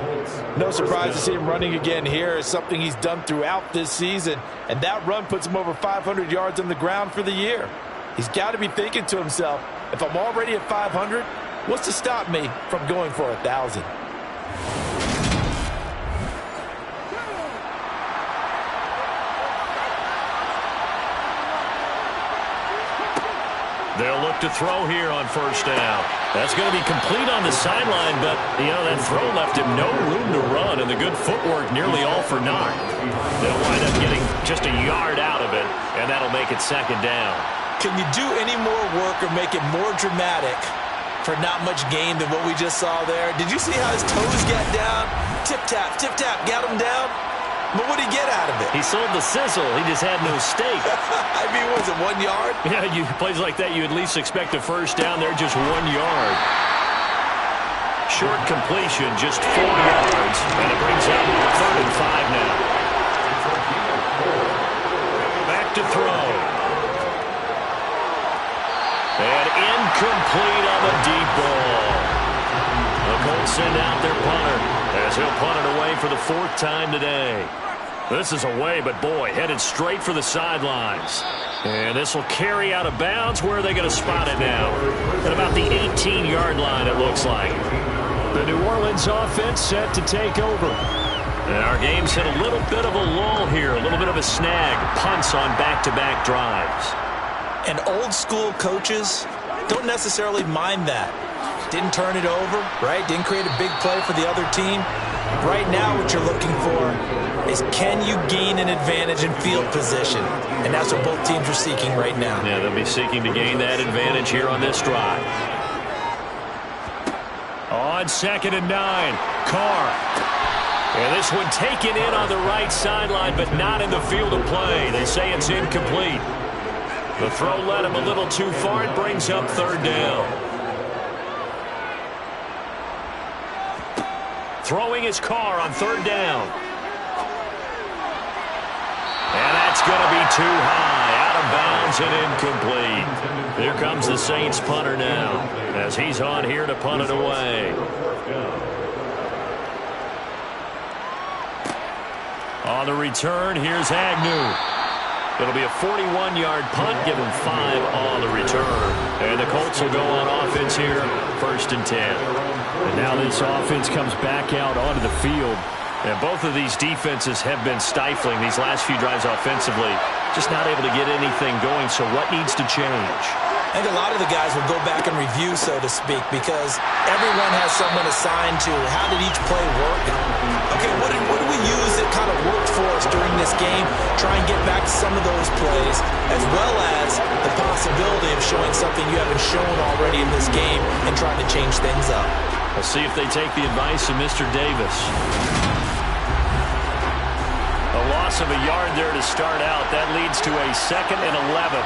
No surprise to see him running again here. It's something he's done throughout this season, and that run puts him over 500 yards on the ground for the year. He's got to be thinking to himself, if I'm already at 500, what's to stop me from going for 1,000? They'll look to throw here on first down. That's going to be complete on the sideline, but, that throw left him no room to run, and the good footwork nearly all for naught. They'll wind up getting just a yard out of it, and that'll make it second down. Can you do any more work or make it more dramatic for not much gain than what we just saw there? Did you see how his toes got down? Tip-tap, got him down. But what did he get out of it? He sold the sizzle. He just had no steak. I mean, was it 1 yard? Yeah, plays like that, you at least expect a first down there, just 1 yard. Short completion, just 4 yards, and it brings up 3rd and 5 now. Back to throw. And incomplete on the deep ball. The Colts send out their punter as he'll punt it away for the 4th time today. This is away, but boy, headed straight for the sidelines. And this will carry out of bounds. Where are they going to spot it now? At about the 18-yard line, it looks like. The New Orleans offense set to take over. And our game's hit a little bit of a lull here, a little bit of a snag. Punts on back-to-back drives. And old-school coaches don't necessarily mind that. Didn't turn it over, right? Didn't create a big play for the other team. Right now what you're looking for is, can you gain an advantage in field position? And that's what both teams are seeking right now. Yeah, they'll be seeking to gain that advantage here on this drive. On 2nd and 9, Carr. And this one taken in on the right sideline, but not in the field of play. They say it's incomplete. The throw led him a little too far. It brings up 3rd down. Throwing his Carr on 3rd down. And that's going to be too high. Out of bounds and incomplete. Here comes the Saints punter now, as he's on here to punt it away. On the return, here's Agnew. It'll be a 41-yard punt, give him 5 on the return. And the Colts will go on offense here, 1st and 10. And now this offense comes back out onto the field. And both of these defenses have been stifling these last few drives offensively. Just not able to get anything going, so what needs to change? I think a lot of the guys will go back and review, so to speak, because everyone has someone assigned to how did each play work. Okay, what do we use that kind of worked for us during this game? Try and get back to some of those plays, as well as the possibility of showing something you haven't shown already in this game and trying to change things up. We'll see if they take the advice of Mr. Davis. A loss of a yard there to start out. That leads to a 2nd and 11.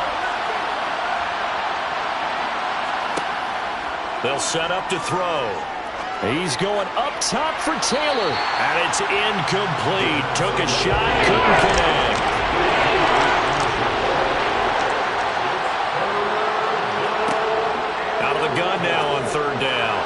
They'll set up to throw. He's going up top for Taylor. And it's incomplete. Took a shot, couldn't connect. Out of the gun now on 3rd down.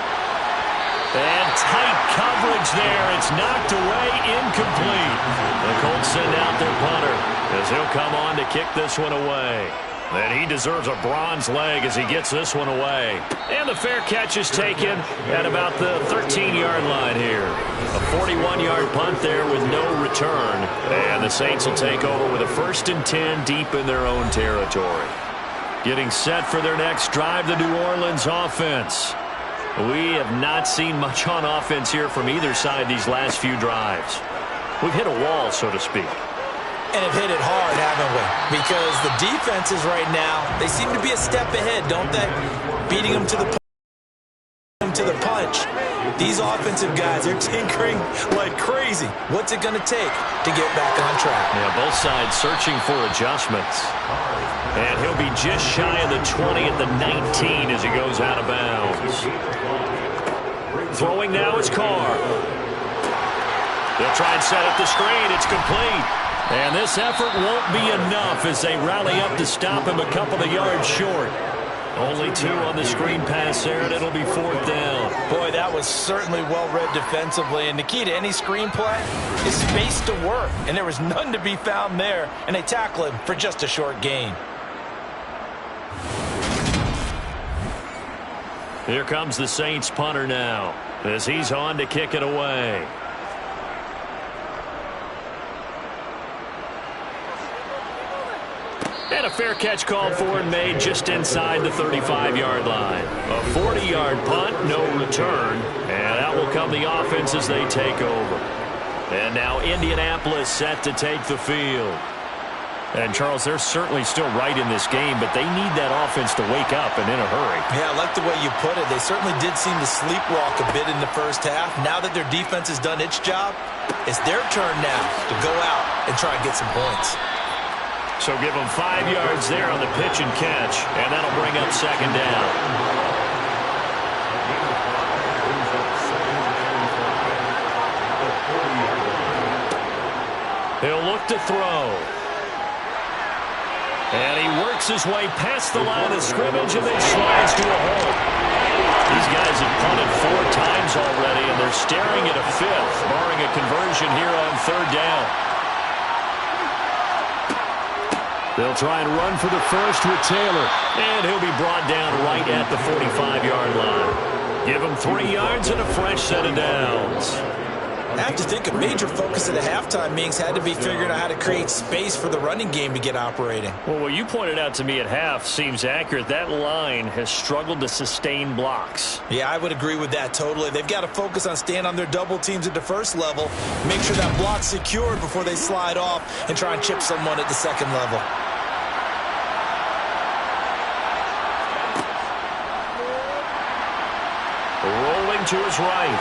And tight coverage there. It's knocked away, incomplete. The Colts send out their punter as he'll come on to kick this one away. And he deserves a bronze leg as he gets this one away. And the fair catch is taken at about the 13-yard line here. A 41-yard punt there with no return. And the Saints will take over with a 1st and 10 deep in their own territory. Getting set for their next drive, the New Orleans offense. We have not seen much on offense here from either side these last few drives. We've hit a wall, so to speak. And have hit it hard, haven't we? Because the defenses right now, they seem to be a step ahead, don't they? Beating them to the punch. These offensive guys, they're tinkering like crazy. What's it going to take to get back on track? Yeah, both sides searching for adjustments. And he'll be just shy of the 20 at the 19 as he goes out of bounds. Throwing now is Carr. They'll try and set up the screen. It's complete. And this effort won't be enough as they rally up to stop him a couple of yards short. Only 2 on the screen pass there, and it'll be 4th down. Boy, that was certainly well-read defensively, and the key to any screenplay is space to work, and there was none to be found there, and they tackle him for just a short gain. Here comes the Saints punter now, as he's on to kick it away. And a fair catch called for and made just inside the 35-yard line. A 40-yard punt, no return. And out will come the offense as they take over. And now Indianapolis set to take the field. And, Charles, they're certainly still right in this game, but they need that offense to wake up and in a hurry. Yeah, I like the way you put it. They certainly did seem to sleepwalk a bit in the first half. Now that their defense has done its job, it's their turn now to go out and try and get some points. So give them 5 yards there on the pitch and catch, and that'll bring up 2nd down. He'll look to throw. And he works his way past the line of scrimmage and then slides to a hole. These guys have punted 4 times already, and they're staring at a 5th, barring a conversion here on 3rd down. They'll try and run for the first with Taylor. And he'll be brought down right at the 45-yard line. Give him 3 yards and a fresh set of downs. I have to think a major focus of the halftime meetings had to be figuring out how to create space for the running game to get operating. Well, what you pointed out to me at half seems accurate. That line has struggled to sustain blocks. Yeah, I would agree with that totally. They've got to focus on staying on their double teams at the first level, make sure that block's secured before they slide off and try and chip someone at the second level. Rolling to his right.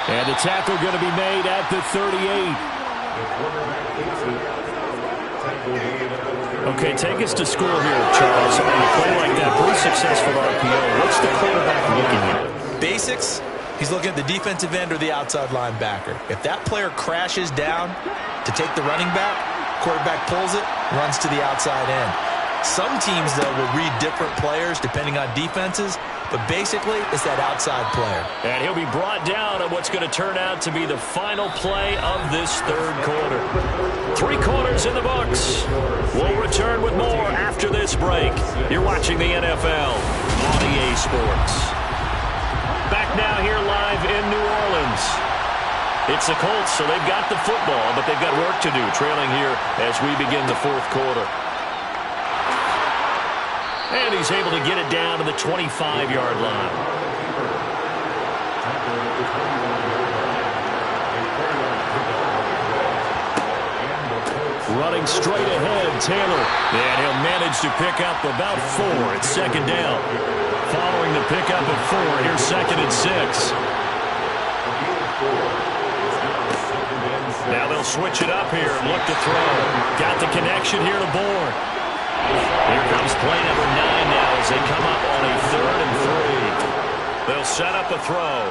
And the tackle going to be made at the 38. Okay, take us to school here, Charles. On a play like that, pretty successful RPO. What's the quarterback looking at? Basics. He's looking at the defensive end or the outside linebacker. If that player crashes down to take the running back, quarterback pulls it, runs to the outside end. Some teams, though, will read different players depending on defenses, but basically it's that outside player. And he'll be brought down on what's going to turn out to be the final play of this 3rd quarter. 3 quarters in the books. We'll return with more after this break. You're watching the NFL on EA Sports. Back now here live in New Orleans. It's the Colts, so they've got the football, but they've got work to do, trailing here as we begin the 4th quarter. And he's able to get it down to the 25-yard line. Running straight ahead, Taylor. And he'll manage to pick up about 4 at 2nd down. Following the pickup of 4, here's 2nd and 6. Now they'll switch it up here and look to throw. Got the connection here to Bourne. Here comes play number 9 now as they come up on a 3rd and 3. They'll set up a throw.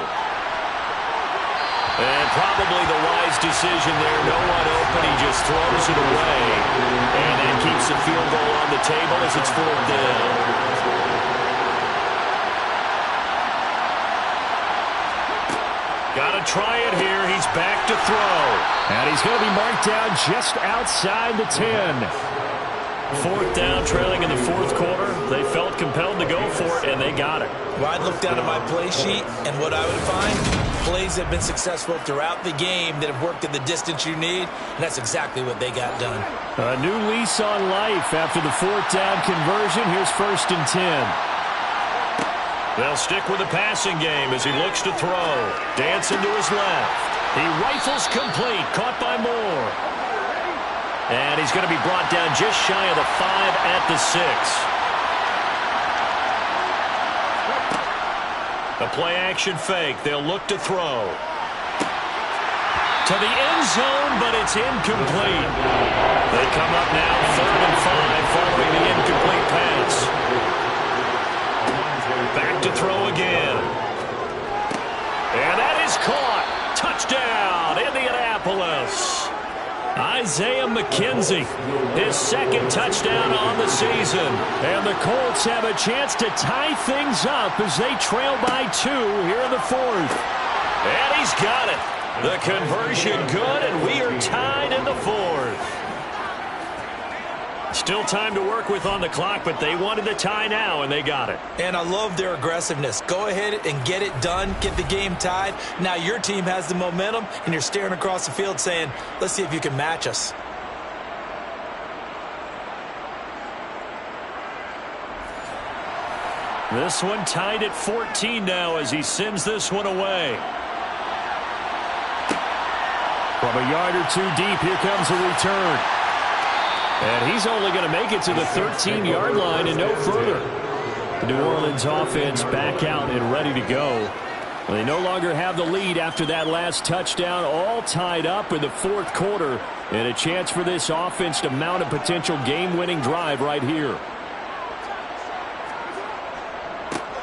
And probably the wise decision there. No one open. He just throws it away. And that keeps the field goal on the table as it's 4th down. Got to try it here. He's back to throw. And he's going to be marked down just outside the 10. 4th down, trailing in the 4th quarter. They felt compelled to go for it, and they got it. Well, I'd look down at my play sheet, and what I would find, plays have been successful throughout the game that have worked at the distance you need, and that's exactly what they got done. A new lease on life after the 4th down conversion. Here's 1st and 10. They'll stick with the passing game as he looks to throw. Dancing to his left. He rifles complete, caught by Moore. And he's going to be brought down just shy of the 5 at the 6. The play-action fake. They'll look to throw. To the end zone, but it's incomplete. They come up now 3rd and 5 following the incomplete pass. Back to throw again. And that is caught. Touchdown, Indianapolis. Isaiah McKenzie McCourty. His second touchdown on the season. And the Colts have a chance to tie things up as they trail by 2 here in the 4th. And he's got it. The conversion good, and we are tied in the 4th. Still time to work with on the clock, but they wanted the tie now, and they got it. And I love their aggressiveness. Go ahead and get it done. Get the game tied. Now your team has the momentum, and you're staring across the field saying, let's see if you can match us. This one tied at 14 now as he sends this one away. From a yard or 2 deep, here comes a return. And he's only going to make it to the 13-yard line and no further. The New Orleans offense back out and ready to go. They no longer have the lead after that last touchdown, all tied up in the 4th quarter, and a chance for this offense to mount a potential game-winning drive right here.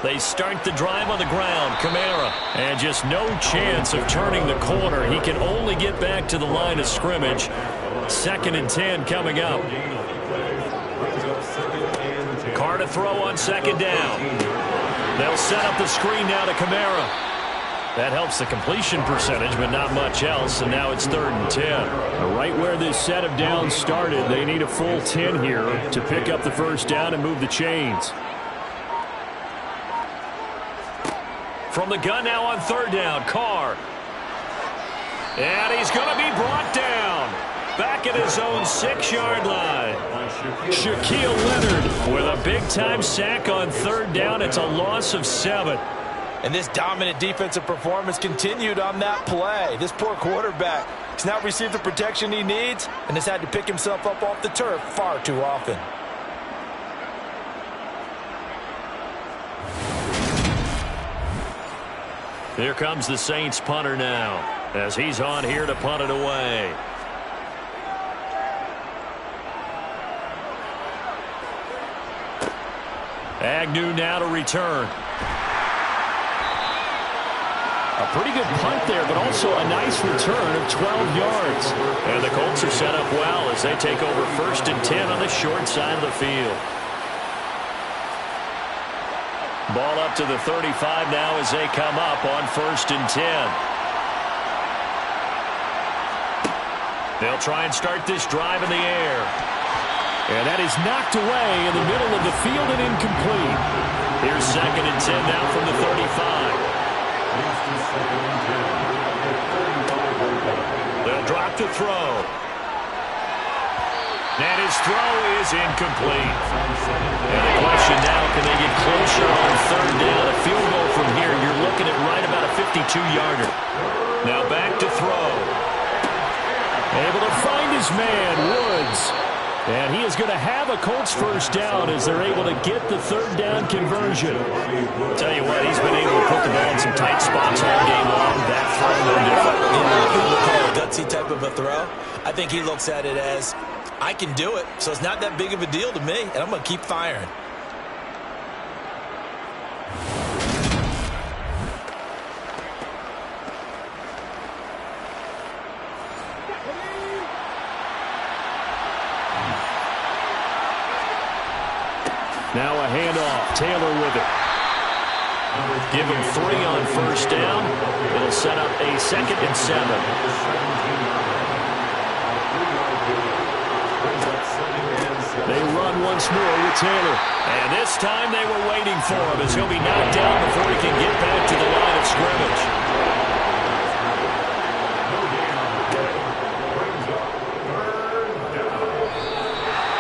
They start the drive on the ground. Kamara. And just no chance of turning the corner. He can only get back to the line of scrimmage. 2nd and 10 coming up. Carr to throw on 2nd down. They'll set up the screen now to Kamara. That helps the completion percentage, but not much else. And now it's 3rd and 10. Right where this set of downs started, they need a full 10 here to pick up the first down and move the chains. From the gun now on 3rd down, Carr. And he's going to be brought down. Back at his own 6-yard line. Shaquille Leonard with a big-time sack on 3rd down. It's a loss of 7. And this dominant defensive performance continued on that play. This poor quarterback has not received the protection he needs and has had to pick himself up off the turf far too often. Here comes the Saints punter now as he's on here to punt it away. Agnew now to return. A pretty good punt there, but also a nice return of 12 yards. And the Colts are set up well as they take over 1st and 10 on the short side of the field. Ball up to the 35 now as they come up on 1st and 10. They'll try and start this drive in the air. And that is knocked away in the middle of the field and incomplete. Here's 2nd and 10 now from the 35. They'll drop to throw. And his throw is incomplete. And the question now, can they get closer on 3rd down? A field goal from here, you're looking at right about a 52-yarder. Now back to throw. Able to find his man, Woods. And he is going to have a Colts first down as they're able to get the 3rd down conversion. Tell you what, he's been able to put the ball in some tight spots all game long. That throw, no different. A gutsy type of a throw. I think he looks at it as, I can do it, so it's not that big of a deal to me, and I'm going to keep firing. Now a handoff. Taylor with it. Give him 3 on 1st down. It'll set up a 2nd and 7. They run once more with Taylor. And this time they were waiting for him as he'll be knocked down before he can get back to the line of scrimmage.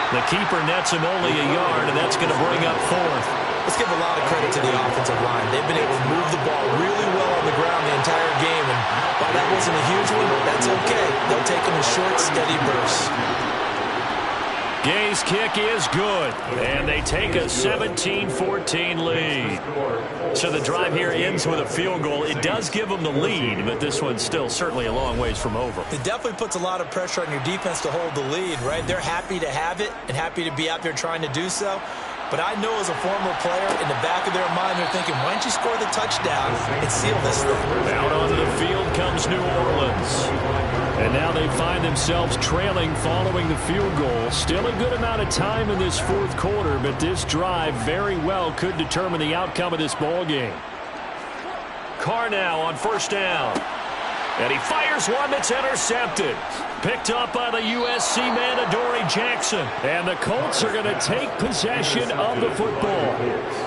The keeper nets him only a yard, and that's going to bring up 4th. Let's give a lot of credit to the offensive line. They've been able to move the ball really well on the ground the entire game, and while that wasn't a huge one, that's okay. They'll take them in short, steady bursts. Gay's kick is good, and they take a 17-14 lead. So the drive here ends with a field goal. It does give them the lead, but this one's still certainly a long ways from over. It definitely puts a lot of pressure on your defense to hold the lead, right? They're happy to have it and happy to be out there trying to do so. But I know as a former player, in the back of their mind, they're thinking, why don't you score the touchdown and seal this thing? Out onto the field comes New Orleans. And now they find themselves trailing following the field goal. Still a good amount of time in this fourth quarter, but this drive very well could determine the outcome of this ball game. Carr now on first down. And he fires one that's intercepted. Picked up by the USC man, Adoree Jackson. And the Colts are going to take possession of the football.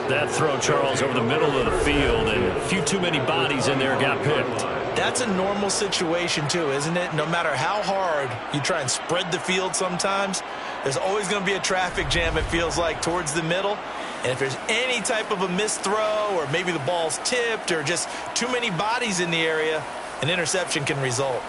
That throw, Charles, over the middle of the field, and a few too many bodies in there got picked. That's a normal situation, too, isn't it? No matter how hard you try and spread the field sometimes, there's always going to be a traffic jam, it feels like, towards the middle. And if there's any type of a missed throw, or maybe the ball's tipped, or just too many bodies in the area, an interception can result.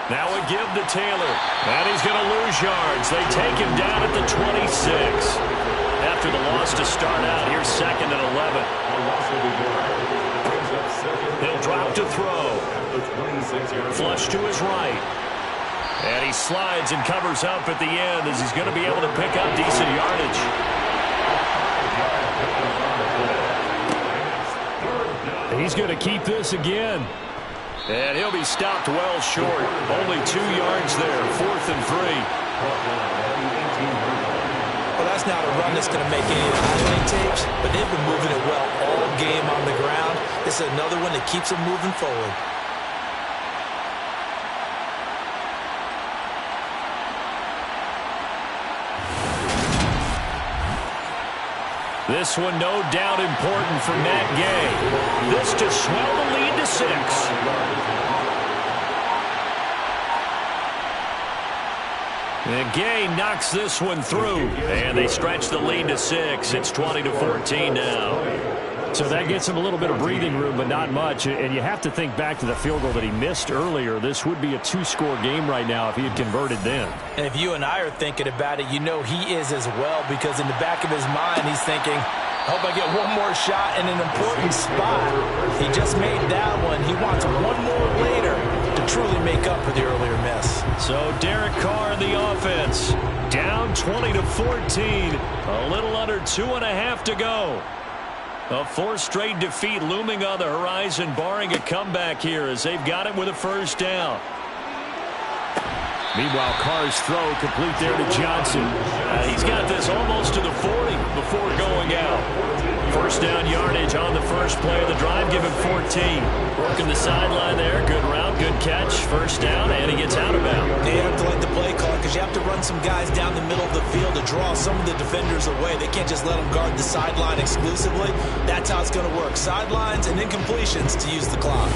Now a give to Taylor. And he's going to lose yards. They take him down at the 26. After the loss to start out, here's 2nd and 11. He'll drop to throw. Flush to his right. And he slides and covers up at the end as he's going to be able to pick up decent yardage. He's going to keep this again. And he'll be stopped well short. Only 2 yards there, 4th and 3. Well, that's not a run that's going to make any of the highlight tapes, but they've been moving it well all game on the ground. This is another one that keeps them moving forward. This one no doubt important for Matt Gay. This to swell the lead to 6. And Gay knocks this one through. And they stretch the lead to 6. It's 20-14 now. So that gets him a little bit of breathing room, but not much. And you have to think back to the field goal that he missed earlier. This would be a 2-score game right now if he had converted then. And if you and I are thinking about it, you know he is as well, because in the back of his mind, he's thinking, I hope I get one more shot in an important spot. He just made that one. He wants one more later to truly make up for the earlier miss. So Derek Carr in the offense. Down 20-14. A little under 2.5 to go. A 4th straight defeat looming on the horizon, barring a comeback here as they've got it with a first down. Meanwhile, Carr's throw complete there to Johnson. He's got this almost to the 40 before going out. First down yardage on the first play of the drive, give him 14. Working the sideline there, good route, good catch. First down, and he gets out of bounds. They have to like the play call because you have to run some guys down the middle of the field to draw some of the defenders away. They can't just let them guard the sideline exclusively. That's how it's going to work. Sidelines and incompletions to use the clock.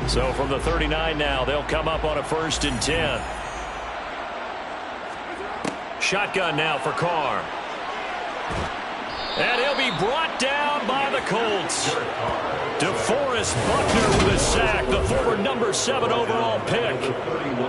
So from the 39 now, they'll come up on a 1st and 10. Shotgun now for Carr. And he'll be brought down by the Colts. DeForest Buckner with a sack, the former number 7 overall pick.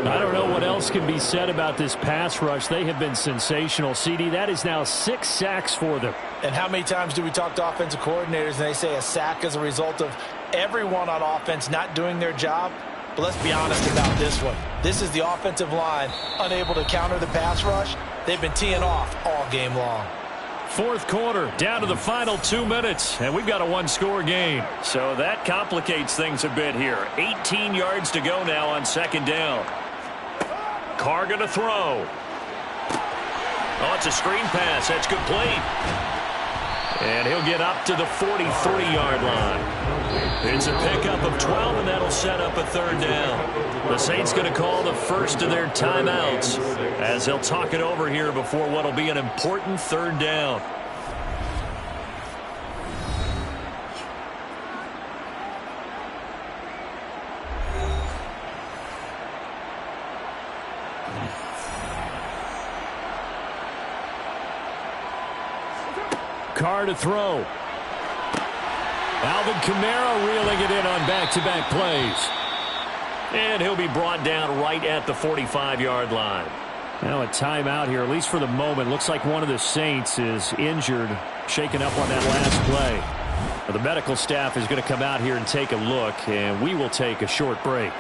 I don't know what else can be said about this pass rush. They have been sensational. CD, that is now 6 sacks for them. And how many times do we talk to offensive coordinators and they say a sack is a result of everyone on offense not doing their job? But let's be honest about this one. This is the offensive line unable to counter the pass rush. They've been teeing off all game long. 4th quarter, down to the final 2 minutes, and we've got a 1-score game. So that complicates things a bit here. 18 yards to go now on 2nd down. Carr going to throw. Oh, it's a screen pass. That's complete. And he'll get up to the 43-yard line. It's a pickup of 12, and that'll set up a 3rd down. The Saints going to call the first of their timeouts as they'll talk it over here before what will be an important 3rd down. Carr to throw. Alvin Kamara reeling it in on back-to-back plays. And he'll be brought down right at the 45-yard line. Now a timeout here, at least for the moment. Looks like one of the Saints is injured, shaken up on that last play. Well, the medical staff is going to come out here and take a look, and we will take a short break.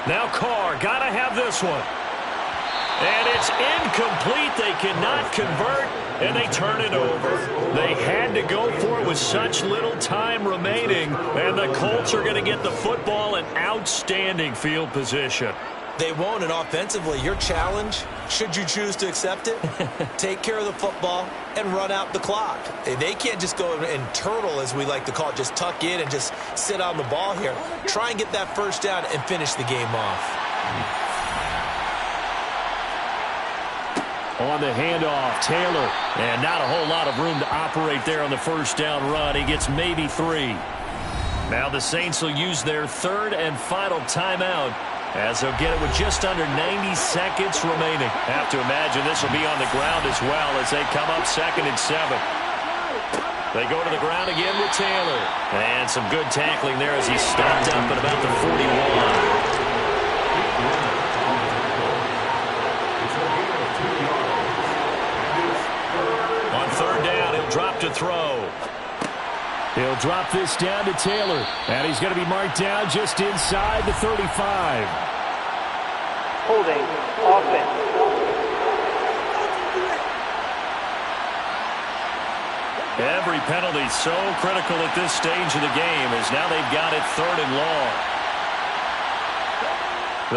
Now Carr, gotta have this one. And it's incomplete. They cannot convert, and they turn it over. They had to go for it with such little time remaining, and the Colts are going to get the football in outstanding field position. They won't, and offensively, your challenge, should you choose to accept it, take care of the football and run out the clock. They can't just go and turtle, as we like to call it, just tuck in and just sit on the ball here. Try and get that first down and finish the game off. On the handoff, Taylor, and not a whole lot of room to operate there on the first down run. He gets maybe 3. Now the Saints will use their third and final timeout, as they'll get it with just under 90 seconds remaining. Have to imagine this will be on the ground as well as they come up 2nd and 7. They go to the ground again with Taylor. And some good tackling there as he stopped up at about the 41. On 3rd down, he'll drop to throw. He'll drop this down to Taylor, and he's going to be marked down just inside the 35. Holding, offense. Every penalty so critical at this stage of the game, as now they've got it 3rd and long.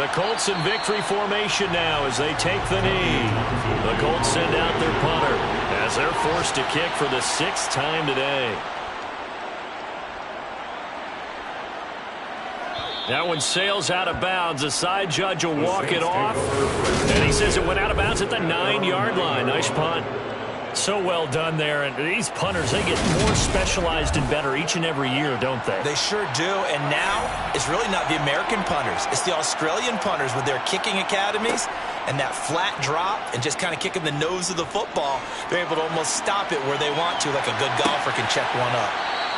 The Colts in victory formation now as they take the knee. The Colts send out their punter as they're forced to kick for the 6th time today. That one sails out of bounds. The side judge will walk it off. And he says it went out of bounds at the 9-yard line. Nice punt. So well done there. And these punters, they get more specialized and better each and every year, don't they? They sure do. And now it's really not the American punters. It's the Australian punters with their kicking academies and that flat drop and just kind of kicking the nose of the football. They're able to almost stop it where they want to, like a good golfer can check one up.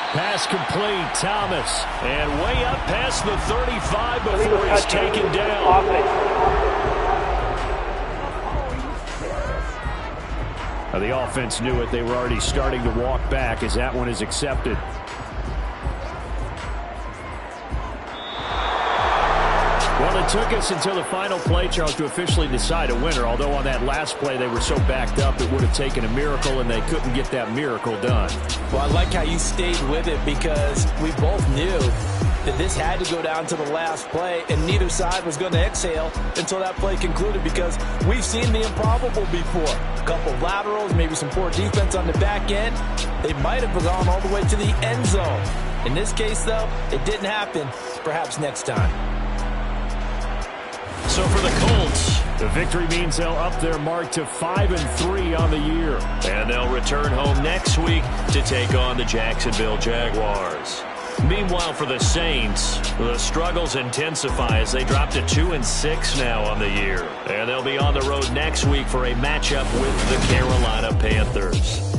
Pass complete, Thomas. And way up past the 35 before he's taken down. The offense knew it. They were already starting to walk back as that one is accepted. Well, it took us until the final play, Charles, to officially decide a winner. Although on that last play they were so backed up it would have taken a miracle, and they couldn't get that miracle done. Well, I like how you stayed with it because we both knew that this had to go down to the last play, and neither side was going to exhale until that play concluded because we've seen the improbable before. A couple of laterals, maybe some poor defense on the back end. They might have gone all the way to the end zone. In this case, though, it didn't happen. Perhaps next time. So for the Colts, the victory means they'll up their mark to 5-3 on the year. And they'll return home next week to take on the Jacksonville Jaguars. Meanwhile, for the Saints, the struggles intensify as they drop to 2-6 now on the year. And they'll be on the road next week for a matchup with the Carolina Panthers.